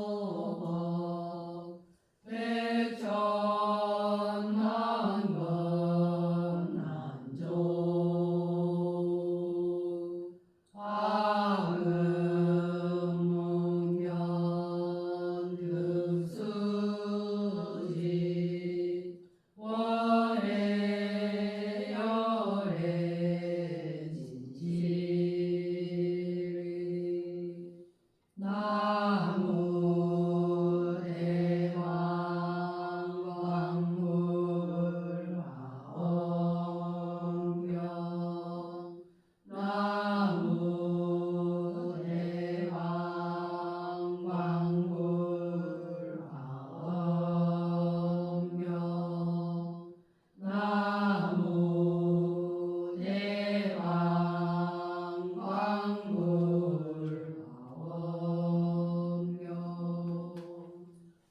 무상진지미묘법 백천만번난조 화음문견 득수지 원해열해 진지리 나무 대왕광물화엄경 나무 대왕광물화엄경 나무 대왕광물화엄경.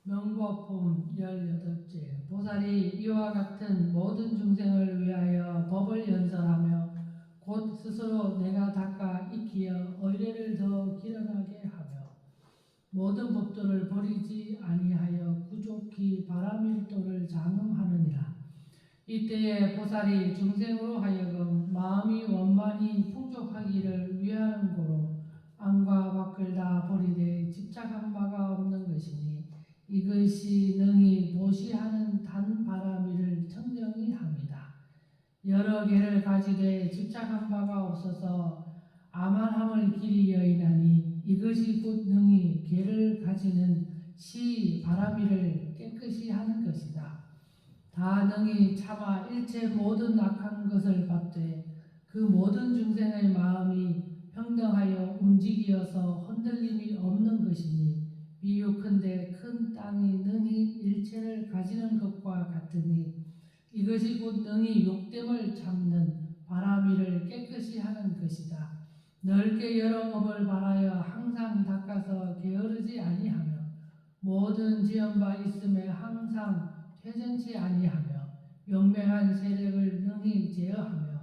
명법품 18째 보살이 이와 같은 모든 중생을 위하여 법을 연설하며 곧 스스로 내가 닦아 익히어 의례를 더 길어나게 하며 모든 법도를 버리지 아니하여 구족히 바라밀도를 장음하느니라. 이때에 보살이 중생으로 하여금 마음이 원만히 풍족하기를 위하는 고로 안과 밖을 다 버리되 집착한 바가 없는 것이니 이것이 능히 보시하는 단바라미를 청정히 합니다. 여러 개를 가지되 집착한 바가 없어서 아만함을 길이 여인하니 이것이 곧 능히 개를 가지는 시 바라미를 깨끗이 하는 것이다. 다 능히 참아 일체 모든 악한 것을 받되 그 모든 중생의 마음이 평등하여 움직이어서 흔들림이 없는 것이니 비유컨대 큰 땅이 능히 일체를 가지는 것과 같으니 이것이 곧 능히 욕됨을 참는 바라미를 깨끗이 하는 것이다. 넓게 여러 법을 바라여 항상 닦아서 게으르지 아니하며 모든 지은 바 있음에 항상 퇴전치 아니하며 용맹한 세력을 능히 제어하며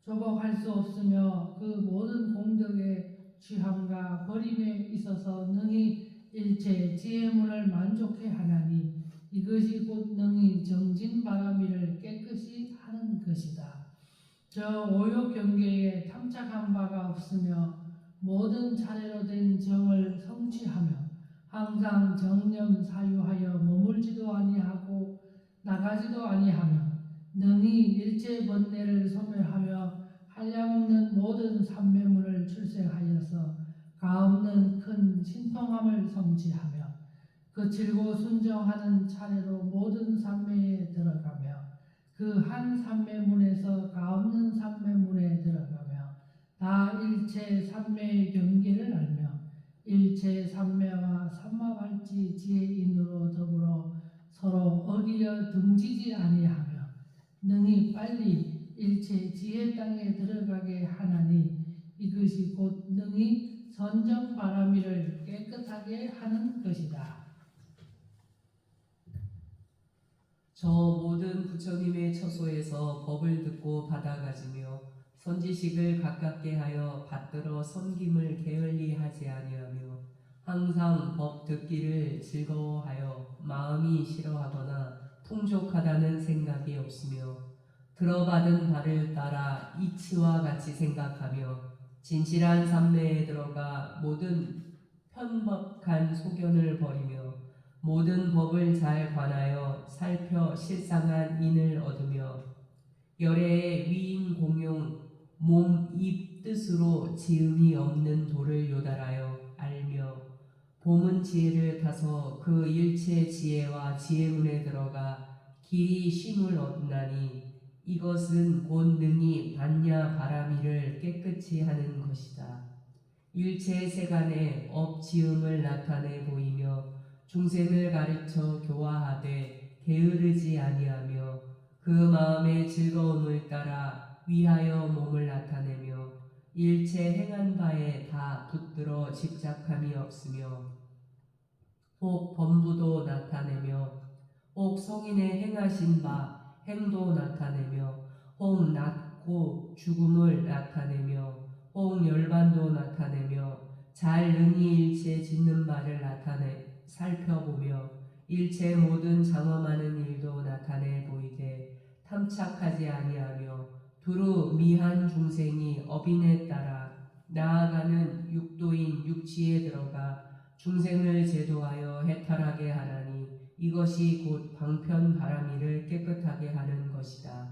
조복할 수 없으며 그 모든 공덕의 취함과 버림에 있어서 능히 일체 지혜문을 만족해 하나니 이것이 곧 능히 정진바라미를 깨끗이 하는 것이다. 저 오욕경계에 탐착한 바가 없으며 모든 차례로 된 정을 성취하며 항상 정념 사유하여 머물지도 아니하고 나가지도 아니하며 능히 일체 번뇌를 소멸하며 한량없는 모든 삼매문을 출생하여서 가없는 큰 신통함을 성취하며 거칠고 순정하는 차례로 모든 삼매에 들어가며 그 한 삼매문에서 가없는 삼매문에 들어가며 다 일체 삼매의 경계를 알며 일체 삼매와 삼마발지 지혜인으로 더불어 서로 어기어 등지지 아니하며 능히 빨리 일체 지혜 땅에 들어가게 하나니 이것이 곧 능히 선정바라미를 깨끗하게 하는 것이다. 저 모든 부처님의 처소에서 법을 듣고 받아가지며 선지식을 가깝게 하여 받들어 섬김을 게을리 하지 아니하며 항상 법 듣기를 즐거워하여 마음이 싫어하거나 풍족하다는 생각이 없으며 들어받은 바를 따라 이치와 같이 생각하며 진실한 삼매에 들어가 모든 편법한 소견을 버리며 모든 법을 잘 관하여 살펴 실상한 인을 얻으며 열애의 위인 공용 몸, 입 뜻으로 지음이 없는 도를 요달하여 알며 봄은 지혜를 타서 그 일체 지혜와 지혜문에 들어가 길이 쉼을 얻나니 이것은 곧 능히 반야 바라미를 깨끗이 하는 것이다. 일체 세간에 업지음을 나타내 보이며 중생을 가르쳐 교화하되 게으르지 아니하며 그 마음의 즐거움을 따라 위하여 몸을 나타내며 일체 행한 바에 다 붙들어 집착함이 없으며 혹 범부도 나타내며 혹 성인의 행하신 바 행도 나타내며 혹 낳고 죽음을 나타내며 혹 열반도 나타내며 잘 능히 일체 짓는 바를 나타내 살펴보며 일체 모든 장엄하는 일도 나타내 보이되 탐착하지 아니하며 두루 미한 중생이 어빈에 따라 나아가는 육도인 육지에 들어가 중생을 제도하여 해탈하게 하나니 이것이 곧 방편 바람이를 깨끗하게 하는 것이다.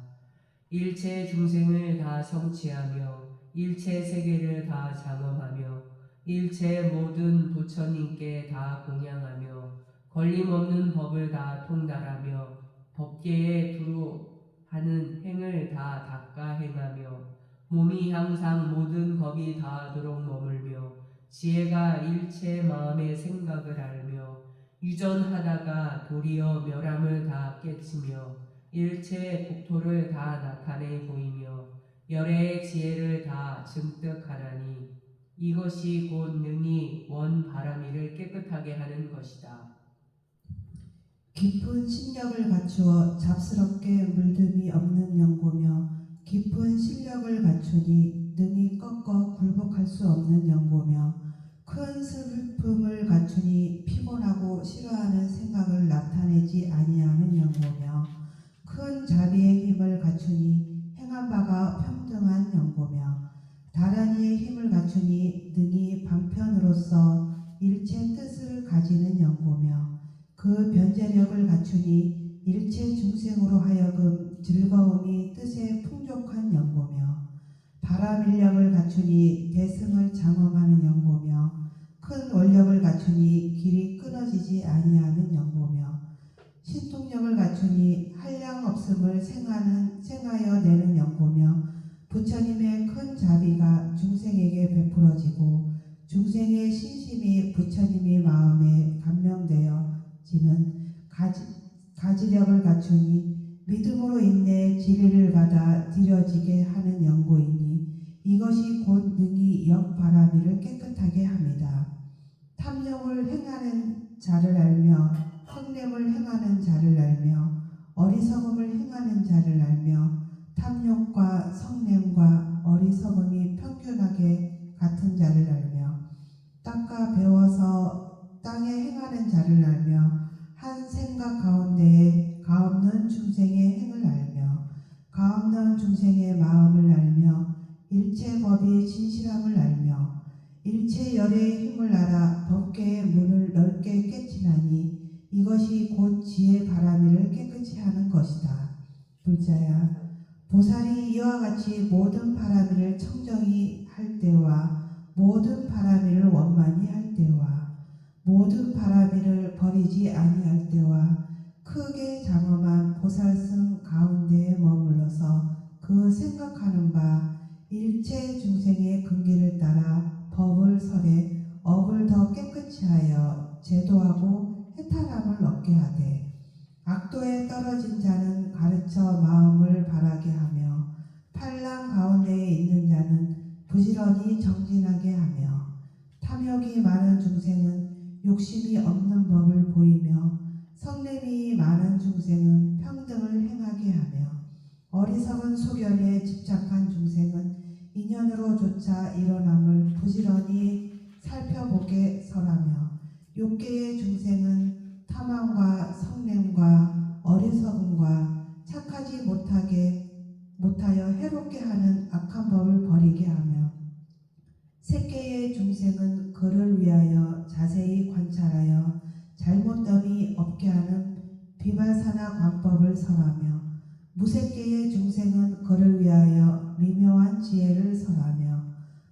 일체 중생을 다 성취하며 일체 세계를 다 장엄하며 일체 모든 부처님께 다 공양하며 걸림없는 법을 다 통달하며 법계에 두루 하는 행을 다 닦아 행하며 몸이 항상 모든 법이 닿도록 머물며 지혜가 일체 마음의 생각을 알며 유전하다가 도리어 멸함을 다 깨치며 일체 국토를 다 나타내 보이며 열애의 지혜를 다 증득하나니 이것이 곧 능히 원 바람이를 깨끗하게 하는 것이다. 깊은 신력을 갖추어 잡스럽게 물듦이 없는 연고며 깊은 실력을 갖추니 능히 꺾어 굴복할 수 없는 연고며 큰 슬픔을 갖추니 피곤하고 싫어하는 생각을 나타내지 아니하는 연고며 큰 자비의 힘을 갖추니 행한 바가 평등한 연고며 다른 이의 힘을 갖추니 능히 방편으로서 일체 뜻을 가지는 연고며 그 변제력을 갖추니 일체 중생으로 하여금 즐거움이 뜻에 풍족한 연고며 바람인력을 갖추니 대승을 장엄하는 연고며 큰 원력을 갖추니 길이 끊어지지 아니하는 연고며 신통력을 갖추니 한량 없음을 생하여 내는 연고며 부처님의 큰 자비가 중생에게 베풀어지고 중생의 신심이 부처님의 마음에 감명되어 지는 가지력을 갖추니 믿음으로 인내 진리를 받아 들여지게 하는 연고이니 이것이 곧 능히 역바라미를 깨끗하게 합니다. 탐욕을 행하는 자를 알며 성냄을 행하는 자를 알며 어리석음을 행하는 자를 알며 탐욕과 성냄과 어리석음이 평균하게 같은 자를 알며 닦아 배워서 땅에 행하는 자를 알며 한 생각 가운데에 가없는 중생의 행을 알며 가없는 중생의 마음을 알며 일체 법이 진실함을 알며 일체 열의 힘을 알아 법계의 문을 넓게 깨치나니 이것이 곧 지혜 바라미를 깨끗이 하는 것이다. 불자야, 보살이 이와 같이 모든 바라미를 청정히 할 때와 모든 바라미를 원만히 할 때와 모든 바라미를 버리지 아니할 때와 크게 장엄한 보살승 가운데에 머물러서 그 생각하는 바 일체 중생의 근기를 따라 법을 설해 업을 더 깨끗이 하여 제도하고 해탈함을 얻게 하되 악도에 떨어진 자는 가르쳐 마음을 바라게 하며 팔랑 가운데에 있는 자는 부지런히 정진하게 하며 탐욕이 많은 중생은 욕심이 없는 법을 보이며 성냄이 많은 중생은 평등을 행하게 하며 어리석은 소견에 집착한 중생은 인연으로조차 일어남을 부지런히 살펴보게 설하며 욕계의 중생은 탐함과 성냄과 어리석음과 착하지 못하여 해롭게 하는 악한 법을 버리게 하며 색계의 중생은 그를 위하여 자세히 관찰하여 잘못됨이 없게 하는 비발사나 관법을 설하며 무색계의 중생은 그를 위하여 미묘한 지혜를 설하며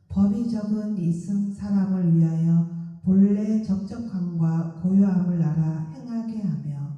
법이 적은 이승 사람을 위하여 본래 적적함과 고요함을 알아 행하게 하며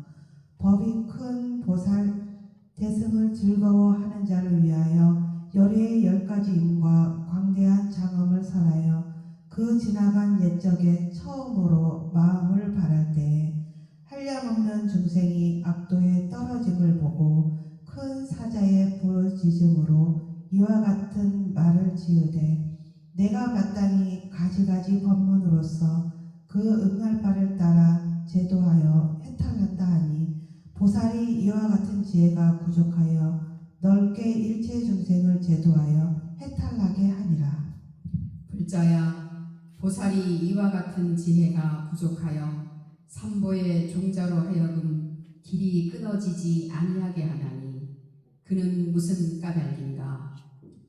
법이 큰 보살 대승을 즐거워하는 자를 위하여 열의 10가지 임과 광대한 장엄을 설하여 그 지나간 옛적에 처음으로 마음을 바랄 때에 한량없는 중생이 악도에 떨어짐을 보고 큰 사자의 부르짖음으로 이와 같은 말을 지으되 내가 마땅히 가지가지 법문으로서 그 응할 바를 따라 제도하여 해탈한다 하니 보살이 이와 같은 지혜가 부족하여 넓게 일체 중생을 제도하여 해탈나게 하니라. 불자야, 보살이 이와 같은 지혜가 부족하여 삼보의 종자로 하여금 길이 끊어지지 아니하게 하나니 그는 무슨 까닭인가?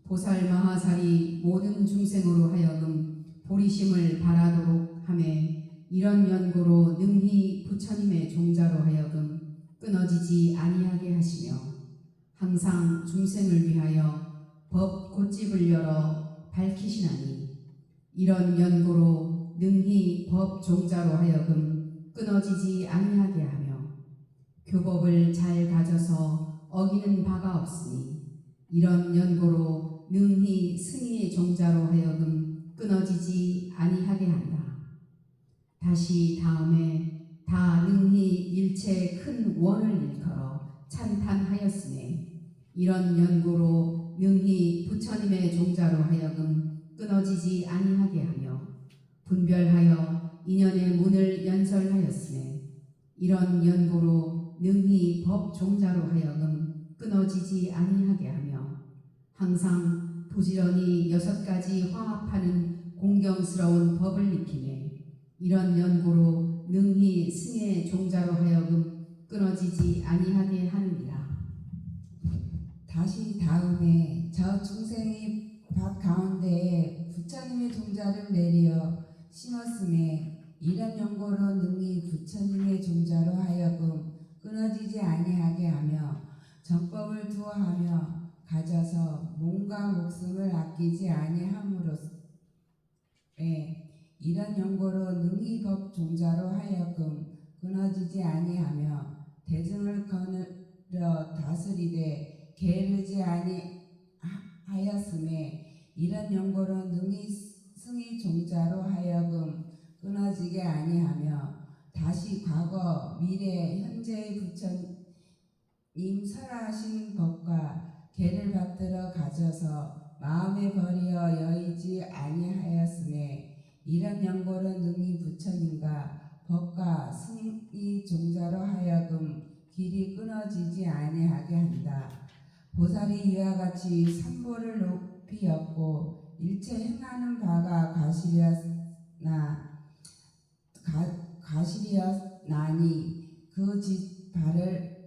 보살 마하살이 모든 중생으로 하여금 보리심을 바라도록 하매 이런 연고로 능히 부처님의 종자로 하여금 끊어지지 아니하게 하시며 항상 중생을 위하여 법 곧집을 열어 밝히시나니 이런 연고로 능히 법 종자로 하여금 끊어지지 아니하게 하며 교법을 잘 가져서 어기는 바가 없으니 이런 연고로 능히 승의의 종자로 하여금 끊어지지 아니하게 한다. 다시 다음에 다 능히 일체 큰 원을 일컬어 찬탄하였으니 이런 연고로 능히 부처님의 종자로 하여금 끊어지지 아니하게 하며 분별하여 인연의 문을 연설하였으니 이런 연고로 능히 법 종자로 하여금 끊어지지 아니하게 하며 항상 부지런히 6가지 화합하는 공경스러운 법을 익히네 이런 연고로 능히 승의 종자로 하여금 끊어지지 아니하게 하느니라. 다시 다음에 저 중생이 밭 가운데에 부처님의 종자를 내리어 심었음에 이런 연고로 능히 부처님의 종자로 하여금 끊어지지 아니하게 하며 정법을 두어하며 가져서 몸과 목숨을 아끼지 아니함으로써 이런 연고로 능히 법 종자로 하여금 끊어지지 아니하며 대중을 거느려 다스리되 게으르지 아니하였음에 이런 연고로 능히 승의 종자로 하여금 끊어지게 아니하며 다시 과거 미래 현재의 부처님 설하신 법과 계를 받들어 가져서 마음에 버리어 여의지 아니하였음에 이런 연고로 능히 부처님과 법과 승의 종자로 하여금 길이 끊어지지 아니하게 한다. 보살이 이와 같이 삼보를 높이 엮고 일체 행하는 바가 가시리었나니 그 발을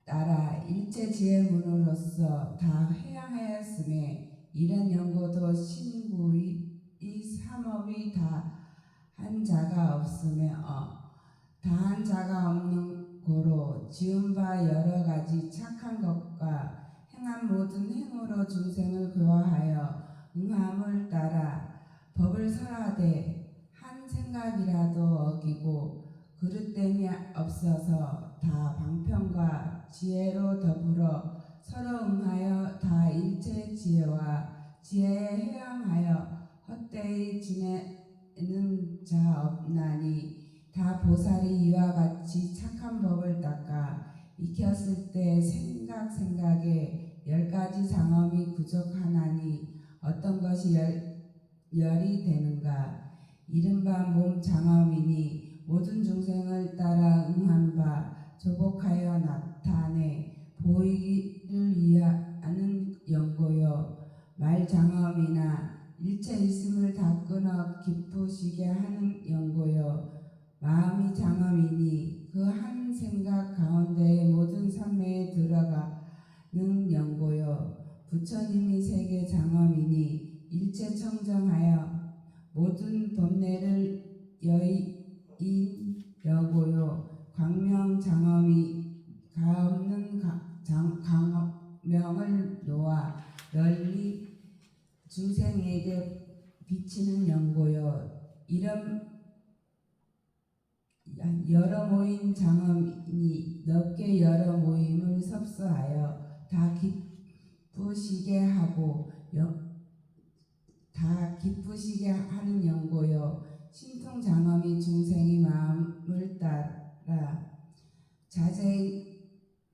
따라 일체 지혜 문으로서 다 해양하였음에 이런 연고도 신구의 이 삼업이 다한 자가 없으며 다한 자가 없는 고로 지은 바 여러 가지 착한 것과 행한 모든 행으로 중생을 교화하여 응함을 따라 법을 설하되 한 생각이라도 어기고 그릇됨이 없어서 다 방편과 지혜로 더불어 서로 응하여 다 일체 지혜와 지혜에 해양하여 헛되이 지내는 자 없나니 다 보살이 이와 같이 착한 법을 닦아 익혔을 때 생각에 10가지 장엄이 부족하나니 어떤 것이 열이 되는가? 이른바 몸 장엄이니 모든 중생을 따라 응한 바 조복하여 나타내 보이기를 위하는 연고요. 말 장엄이나 일체 있음을 다 끊어 기쁘시게 하는 연고요. 마음이 장엄이니 그 한 생각 가운데의 모든 삼매에 들어가는 연고요. 부처님이 세계 장엄이니 일체 청정하여 모든 법례를 여인 여고요. 광명 장엄이 가없는 강명을 놓아 널리 중생에게 비치는 연고요. 이런 여러 모임 장엄이 넓게 여러 모임을 섭수하여 다 기쁘시게 하고 다 기쁘시게 하는 연고요. 신통 장엄이 중생의 마음을 따라 자세히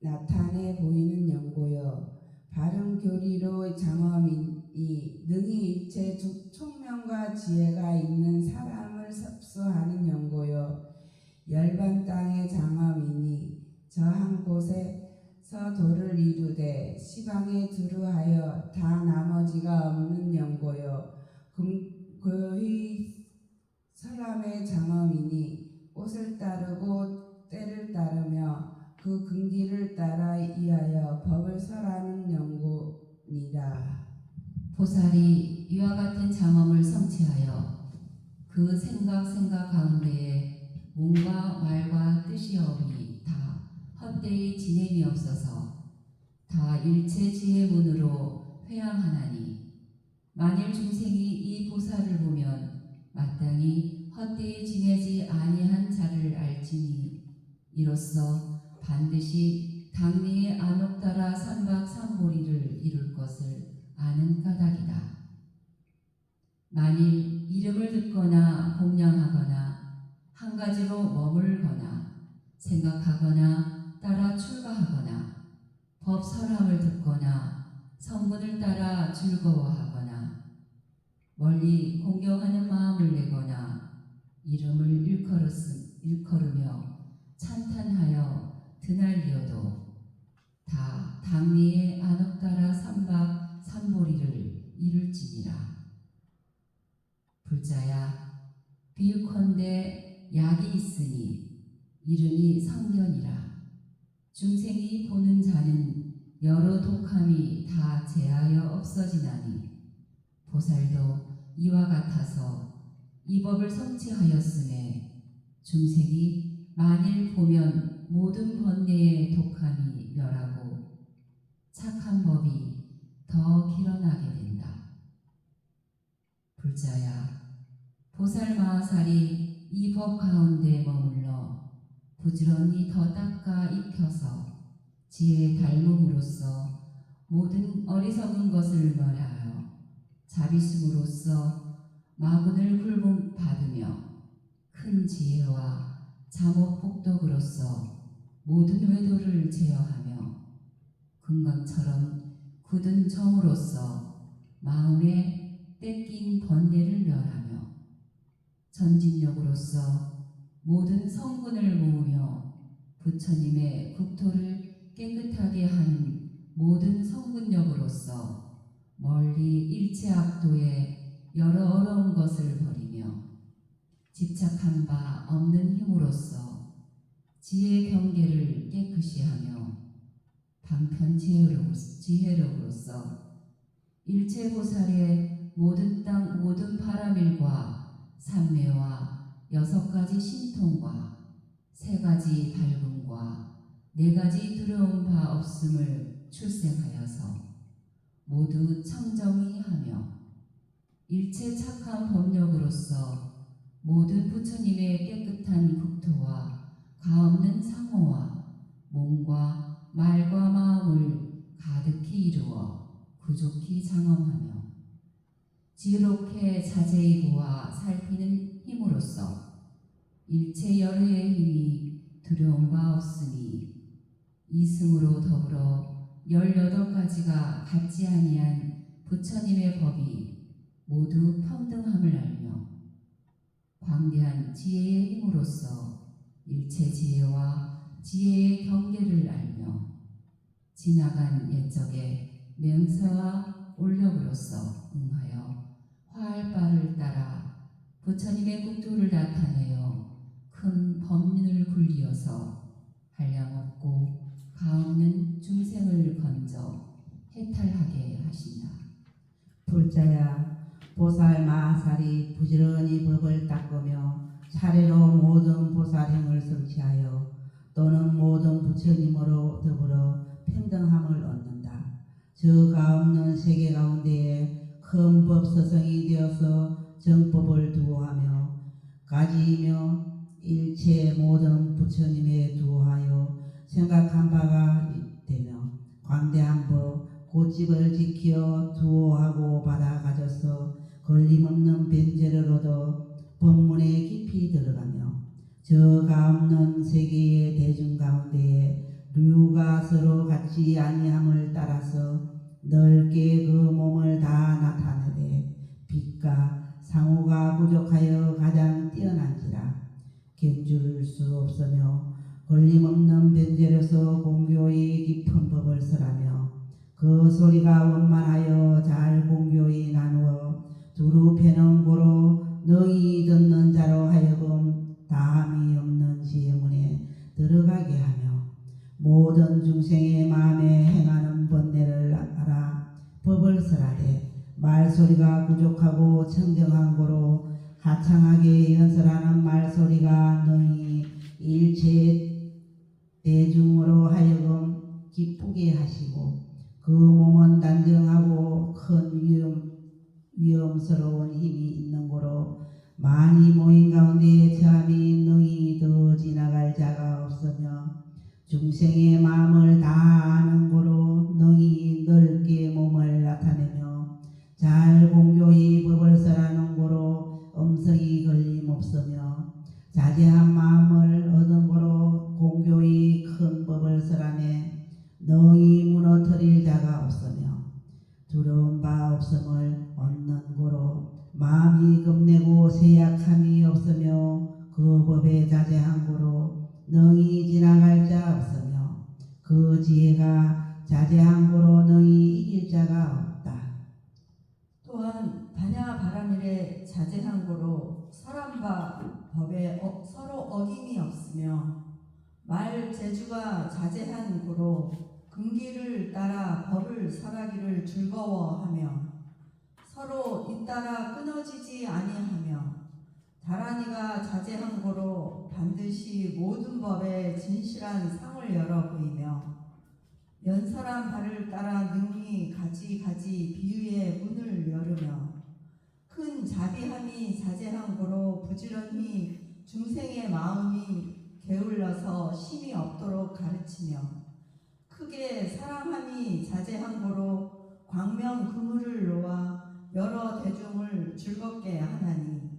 나타내 보이는 연고요. 바른 교리로 장엄이니 능히 일체 총명과 지혜가 있는 사람을 섭수하는 연고요. 열반 땅의 장엄이니 저 한 곳에 도를 이루되 시방에 두루하여 다 나머지가 없는 연고요 그의 사람의 장엄이니 옷을 따르고 때를 따르며 그 근기를 따라 이하여 법을 설하는 연고니라. 보살이 이와 같은 장엄을 성취하여 그 생각 가운데에 몸과 말과 뜻이 없이 다 헛되이 지냄이 없어서 다 일체 지혜 문으로 회항하나니 만일 중생이 이 보살을 보면 마땅히 헛되이 지내지 아니한 자를 알지니 이로써 반드시 당리의 안옥따라 삼박삼보리를 이룰 것을 아는 까닭이다. 만일 이름을 듣거나 공양하거나 한 가지로 머물거나 생각하거나 따라 출가하거나 법설함을 듣거나 성분을 따라 즐거워하거나 멀리 공경하는 마음을 내거나 이름을 일컬으며 찬탄하여 드날리어도 다 당리의 안옥따라 삼박 삼보리를 이룰지니라. 불자야, 비유컨대 약이 있으니 이름이 성견이라. 중생이 보는 자는 여러 독함이 다 제하여 없어지나니 보살도 이와 같아서 이 법을 성취하였음에 중생이 만일 보면 모든 번뇌의 독함이 멸하고 착한 법이 더 길어나게 된다. 불자야, 보살 마하살이 이 법 가운데 머물러 부지런히 더 닦아 익혀서 지혜의 닮음으로써 모든 어리석은 것을 멸하여 자비심으로써 마군을 굴복받으며 큰 지혜와 자목복덕으로서 모든 외도를 제어하며 금강처럼 굳은 정으로서 마음에 떼낀 번뇌를 멸하며 전진력으로서 모든 성분을 모으며 부처님의 국토를 깨끗하게 하는 모든 성분력으로서 멀리 일체 악도에 여러 어려운 것을 버리며 집착한 바 없는 힘으로써 지혜의 경계를 깨끗이 하며 방편 지혜력으로서 일체 보살의 모든 땅 모든 바람일과 삼매와 6가지 신통과 3가지 밝음과 4가지 두려운 바 없음을 출생하여서 모두 청정히 하며 일체 착한 법력으로서 모든 부처님의 깨끗한 국토와 가없는 상호와 몸과 말과 마음을 가득히 이루어 구족히 장엄하며 지혜롭게 자제히 보아 살피는 힘으로써 일체 열의의 힘이 두려운 바 없으니 이승으로 더불어 18가지가 같지 아니한 부처님의 법이 모두 평등함을 알며 광대한 지혜의 힘으로써 일체 지혜와 지혜의 경계를 알며 지나간 옛적의 명세와 올력으로서 응하여 화할 바를 따라 부처님의 국토를 나타내어 큰 법륜을 굴리어서 한량없고 가없는 중생을 건져 해탈하게 하신다. 불자야, 보살 마하살이 부지런히 법을 닦으며 차례로 모든 보살행을 성취하여 또는 모든 부처님으로 더불어 평등함을 얻는다. 저 가없는 세계 가운데에 큰 법서성이 되어서 정법을 두어하며 가지이며 일체 모든 부처님에 두어하여 생각한 바가 되며 광대한 법 곧집을 지켜 두어하고 받아 가져서 걸림없는 변제를 얻어 법문에 깊이 들어가며 저 가없는 세계의 대중 가운데에 류가 서로 같지 아니함을 따라서 넓게 그 몸을 다 나타내되 빛과 상호가 부족하여 가장 뛰어난지라 견줄 수 없으며 걸림없는 변제로서 공교의 깊은 법을 설하며 그 소리가 원만하여 잘 공교히 나누어 두루 패는 고로 능히 듣는 자로 하여금 다함이 없는 지혜문에 들어가게 하며 모든 중생의 마음에 행하는 번뇌를 알아 법을 설하되 말소리가 부족하고 청정한 고로 하창하게 연설하는 말소리가 능히 일체 대중으로 하여금 기쁘게 하시고 그 몸은 단정하고 큰 위험스러운 힘이 있는 고로 많이 모인 가운데 참이 능히 더 지나갈 자가 없으며 중생의 마음을 다 아는 고로 능히 넓게 몸을 나타내며 잘 공교히 법을 설하는 고로 음성이 걸림없으며 자제한 마음을 얻은 고로 공교히 큰 법을 설하네 능히 무너뜨릴 자가 없으며 두려운 바 없음을 얻는 고로 마음이 겁내고 세약함이 없으며 그 법에 자제한 고로 능히 지나갈 자 없으며 그 지혜가 자제한 고로 능히 이길 자가 없다. 또한 반야바라밀에 자제한 고로 설함과 법에 서로 어김이 없으며 말 재주가 자제한 고로 금기를 따라 법을 설하기를 즐거워하며 서로 잇따라 끊어지지 아니하며 다란이가 자제한 고로 반드시 모든 법에 진실한 상을 열어 보이며 연설한 바를 따라 능히 가지가지 비유의 문을 열으며 큰 자비함이 자제한 고로 부지런히 중생의 마음이 게을러서 심이 없도록 가르치며 크게 사랑함이 자제한 고로 광명 그물을 놓아 여러 대중을 즐겁게 하나니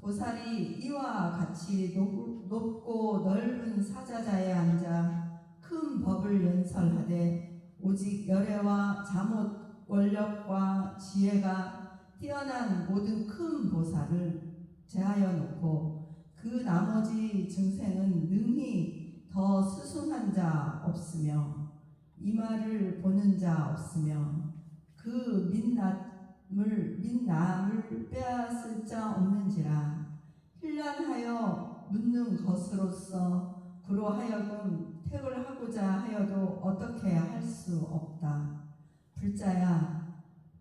보살이 이와 같이 높고 넓은 사자자에 앉아 큰 법을 연설하되 오직 열애와 잠옷 원력과 지혜가 뛰어난 모든 큰 보살을 제하여 놓고 그 나머지 증생은 능히 더 스승한 자 없으며 이마를 보는 자 없으며 그 민남을 빼앗을 자 없는지라 힐난하여 묻는 것으로서 그로 하여금 택을 하고자 하여도 어떻게 할 수 없다. 불자야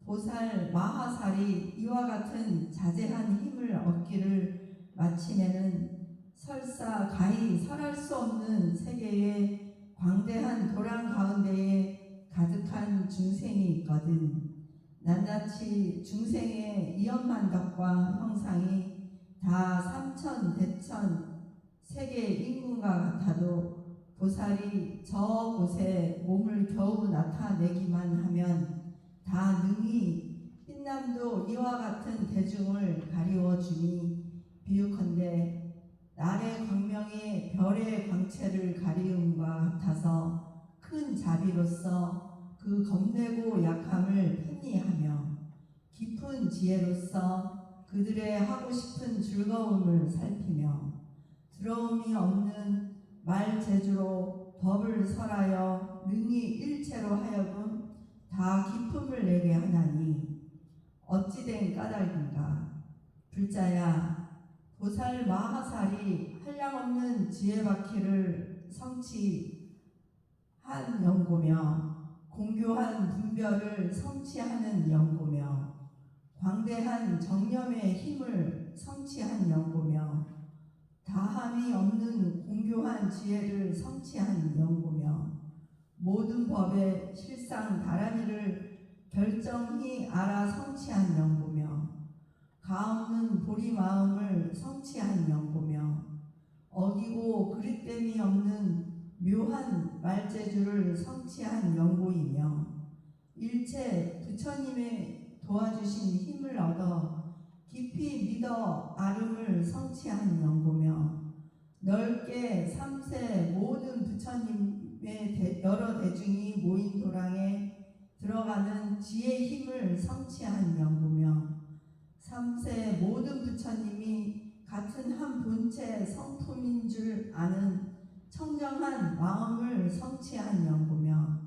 보살 마하살이 이와 같은 자제한 힘을 얻기를 마침에는 설사 가히 설할 수 없는 세계의 광대한 도량 가운데에 가득한 중생이 있거든 낱낱이 중생의 이엄만 덕과 형상이 다 삼천 대천 세계 인군과 같아도 보살이 저 곳에 몸을 겨우 나타내기만 하면 다 능히 흰남도 이와 같은 대중을 가리워 주니 비유컨대 날의 광명이 별의 광채를 가리움과 같아서 큰 자비로서 그 겁내고 약함을 편리하며 깊은 지혜로서 그들의 하고 싶은 즐거움을 살피며 들어옴이 없는 말 재주로 법을 설하여 능히 일체로 하여금 다 기품을 내게 하나니 어찌된 까닭인가. 불자야 보살 마하살이 한량없는 지혜바퀴를 성취한 연고며 공교한 분별을 성취하는 연고며 광대한 정념의 힘을 성취한 연고며 다함이 없는 공교한 지혜를 성취한 연고며 모든 법의 실상 다란이를 결정히 알아 성취한 연고며 가없는 보리 마음을 성취한 연고며 어기고 그릇됨이 없는 묘한 말재주를 성취한 연고이며 일체 부처님의 도와주신 힘을 얻어 깊이 믿어 아름을 성취한 연고며 넓게 삼세 모든 부처님의 여러 대중이 모인 도량에 들어가는 지혜의 힘을 성취한 연고며 삼세 모든 부처님이 같은 한 본체 성품인 줄 아는 청정한 마음을 성취한 연고며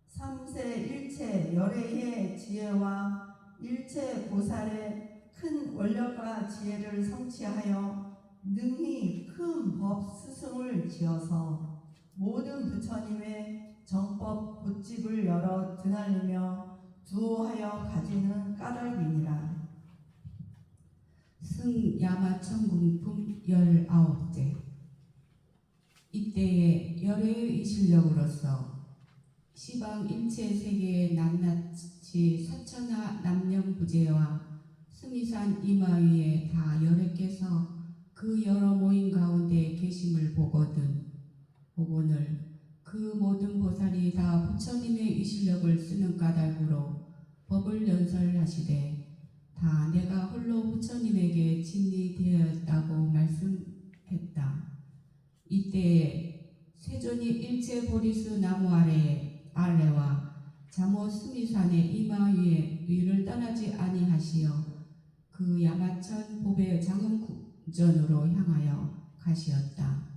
삼세 일체 열애의 지혜와 일체 보살의 큰 원력과 지혜를 성취하여 능히 큰 법 스승을 지어서 모든 부처님의 정법 봇집을 열어 드날리며 두호하여 가지는 까닭이니라. 승 야마천궁품 19제. 이때에 열애의 실력으로서 시방 일체 세계의 낱낱이 사천하 남념부재와 수미산 이마 위에 다 열애께서 그 여러 모임 가운데 계심을 보거늘 그 모든 보살이 다 부처님의 의실력을 쓰는 까닭으로 법을 연설하시되 다 내가 홀로 부처님에게 진리되었다고 말씀했다. 이때에 세존이 일체 보리수 나무 아래와 자모 수미산의 이마 위를 떠나지 아니하시어 그 야마천 보배 장엄궁전으로 향하여 가시었다.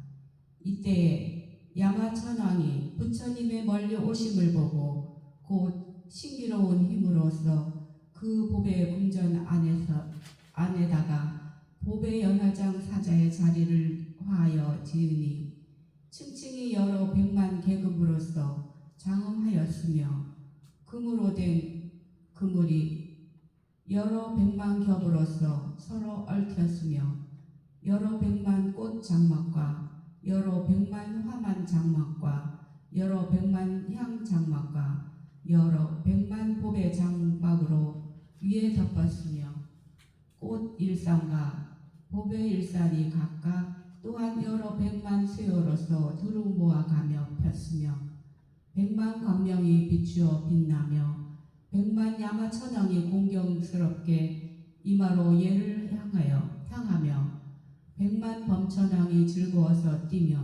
이때에 야마천왕이 부처님의 멀리 오심을 보고 곧 신기로운 힘으로써 그 보배 궁전 안에다가 보배 연화장 사자의 자리를 화하여 지으니 층층이 여러 백만 계급으로서 장엄하였으며 금으로 된 그물이 여러 백만 겹으로서 서로 얽혔으며 여러 백만 꽃 장막과 여러 백만 화만 장막과 여러 백만 향 장막과 여러 백만 보배 장막으로 위에 덮었으며 꽃 일산과 보배 일산이 각각 또한 여러 백만 수요로서 두루 모아가며 폈으며 백만 광명이 비추어 빛나며 백만 야마천왕이 공경스럽게 이마로 예를 향하며 백만 범천왕이 즐거워서 뛰며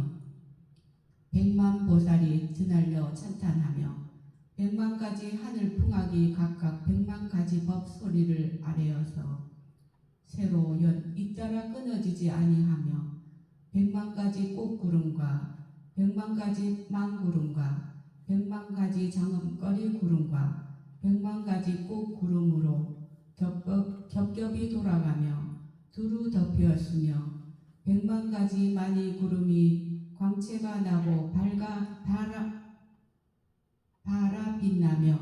백만 보살이 드날려 찬탄하며 백만 가지 하늘 풍악이 각각 백만 가지 법 소리를 아뢰어서 새로 잇따라 끊어지지 아니하며 백만 가지 꽃구름과 백만 가지 망구름과 백만 가지 장엄거리 구름과 백만 가지 꽃구름으로 겹겹이 돌아가며 두루 덮였으며 백만 가지 많이 구름이 광채가 나고 발아 빛나며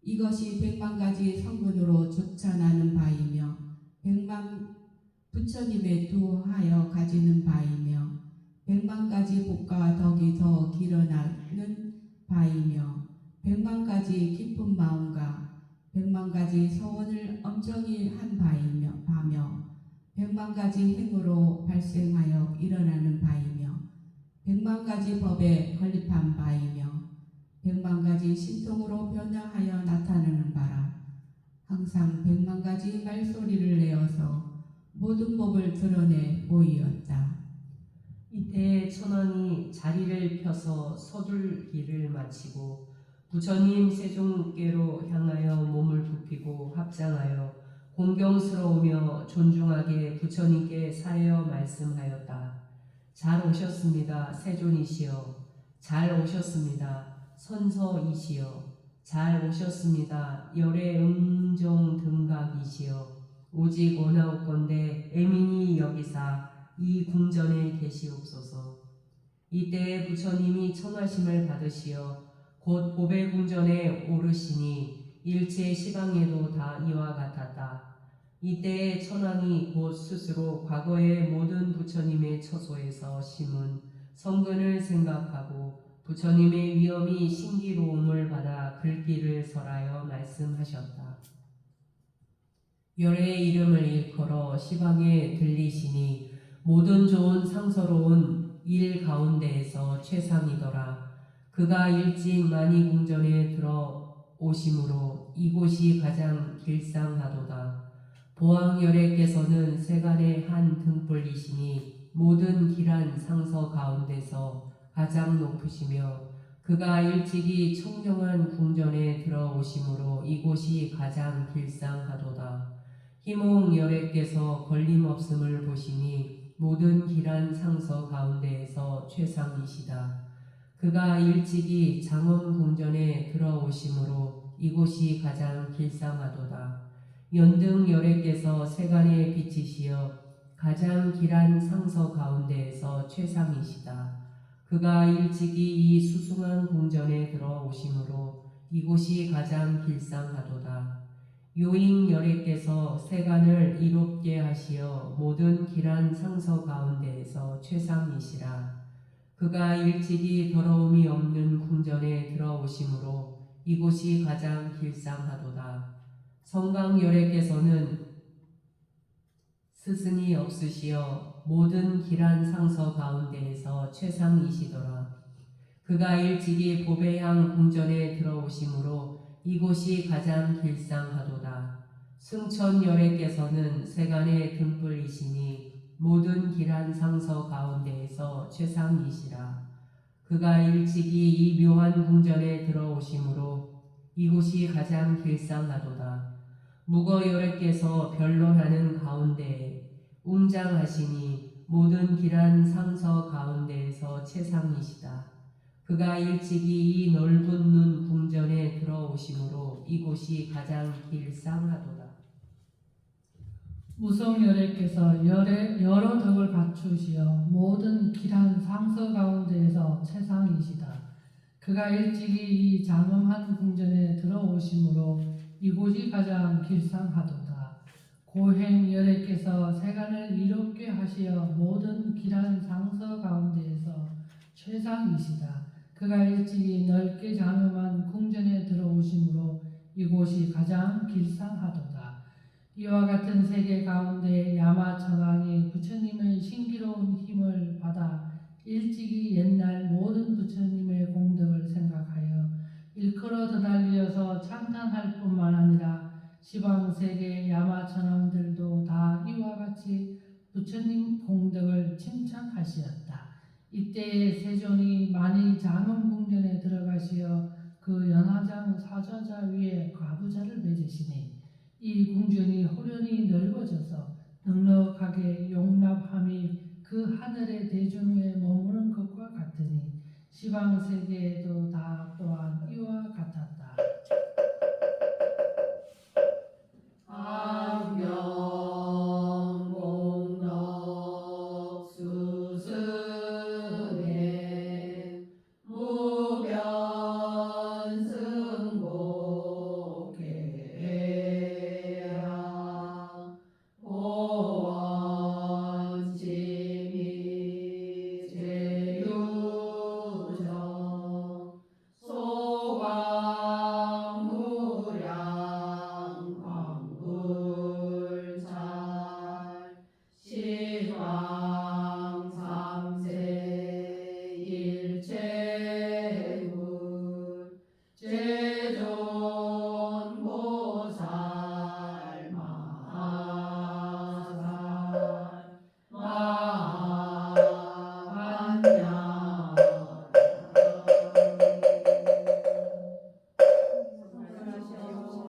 이것이 백만 가지 성분으로 조차 나는 바이며 백만 부처님의 두하여 가지는 바이며 백만 가지 복과 덕이 더 길어나는 바이며 백만 가지 깊은 마음과 백만 가지 서원을 엄정히 한 바며 백만 가지 행으로 발생하여 일어나는 바이며 백만 가지 법에 건립한 바이며 백만 가지 신통으로 변화하여 나타나는 바라. 항상 백만 가지 말소리를 내어서 모든 법을 드러내 보이었다. 이때 천왕이 자리를 펴서 서둘기를 마치고 부처님 세종께로 향하여 몸을 굽히고 합장하여 공경스러우며 존중하게 부처님께 사여 말씀하였다. 잘 오셨습니다. 세존이시여. 잘 오셨습니다. 선서이시여. 잘 오셨습니다. 열의 음종 등각이시여. 오직 원하옵건대 애민히 여기사 이 궁전에 계시옵소서. 이때에 부처님이 청하심을 받으시어 곧 보배 궁전에 오르시니 일체 시방에도 다 이와 같았다. 이때에 천왕이 곧 스스로 과거의 모든 부처님의 처소에서 심은 성근을 생각하고 부처님의 위엄이 신기로움을 받아 글귀를 설하여 말씀하셨다. 열의 이름을 일컬어 시방에 들리시니 모든 좋은 상서로운 일 가운데에서 최상이더라. 그가 일찍 많이 궁전에 들어오심으로 이곳이 가장 길상하도다. 보왕열애께서는 세간의 한 등불이시니 모든 길한 상서 가운데서 가장 높으시며 그가 일찍이 청정한 궁전에 들어오심으로 이곳이 가장 길상하도다. 희몽열애께서 걸림없음을 보시니 모든 길한 상서 가운데에서 최상이시다. 그가 일찍이 장엄 궁전에 들어오심으로 이곳이 가장 길상하도다. 연등 열애께서 세간에 비치시어 가장 길한 상서 가운데에서 최상이시다. 그가 일찍이 이 수숭한 궁전에 들어오심으로 이곳이 가장 길상하도다. 요인 열애께서 세간을 이롭게 하시어 모든 길한 상서 가운데에서 최상이시라. 그가 일찍이 더러움이 없는 궁전에 들어오심으로 이곳이 가장 길상하도다. 성강 열애께서는 스승이 없으시어 모든 길한 상서 가운데에서 최상이시더라. 그가 일찍이 보배향 궁전에 들어오심으로 이곳이 가장 길상하도다. 승천 열애께서는 세간의 등불이시니 모든 길한 상서 가운데에서 최상이시라. 그가 일찍이 이 묘한 궁전에 들어오심으로 이곳이 가장 길상하도다. 무거 열애께서 변론하는 가운데에 웅장하시니 모든 길한 상서 가운데에서 최상이시다. 그가 일찍이 이 넓은 눈 궁전에 들어오심으로 이곳이 가장 길상하도다. 무성열애께서 여러 덕을 갖추시어 모든 길한 상서 가운데에서 최상이시다. 그가 일찍이 이 장엄한 궁전에 들어오심으로 이곳이 가장 길상하도다. 고행열애께서 세간을 이롭게 하시어 모든 길한 상서 가운데에서 최상이시다. 그가 일찍이 넓게 장엄한 궁전에 들어오심으로 이곳이 가장 길상하도다. 이와 같은 세계 가운데 야마천왕이 부처님의 신기로운 힘을 받아 일찍이 옛날 모든 부처님의 공덕을 생각하여 일컬어 드날리어서 찬탄할 뿐만 아니라 시방세계 야마천왕들도 다 이와 같이 부처님 공덕을 칭찬하시었다. 이때에 세존이 만이 장엄궁전에 들어가시어 그 연화장 사좌자 위에 과부자를 맺으시니 이 궁전이 호련히 넓어져서 넉넉하게 용납함이 그 하늘의 대중 위에 머무는 것과 같으니 시방세계에도 다 또한 이와 같았다. 악명공덕 수승해 무변승복해야 보원지미 제유정 소광무량 광불잘 시방 삼세 일체불 제조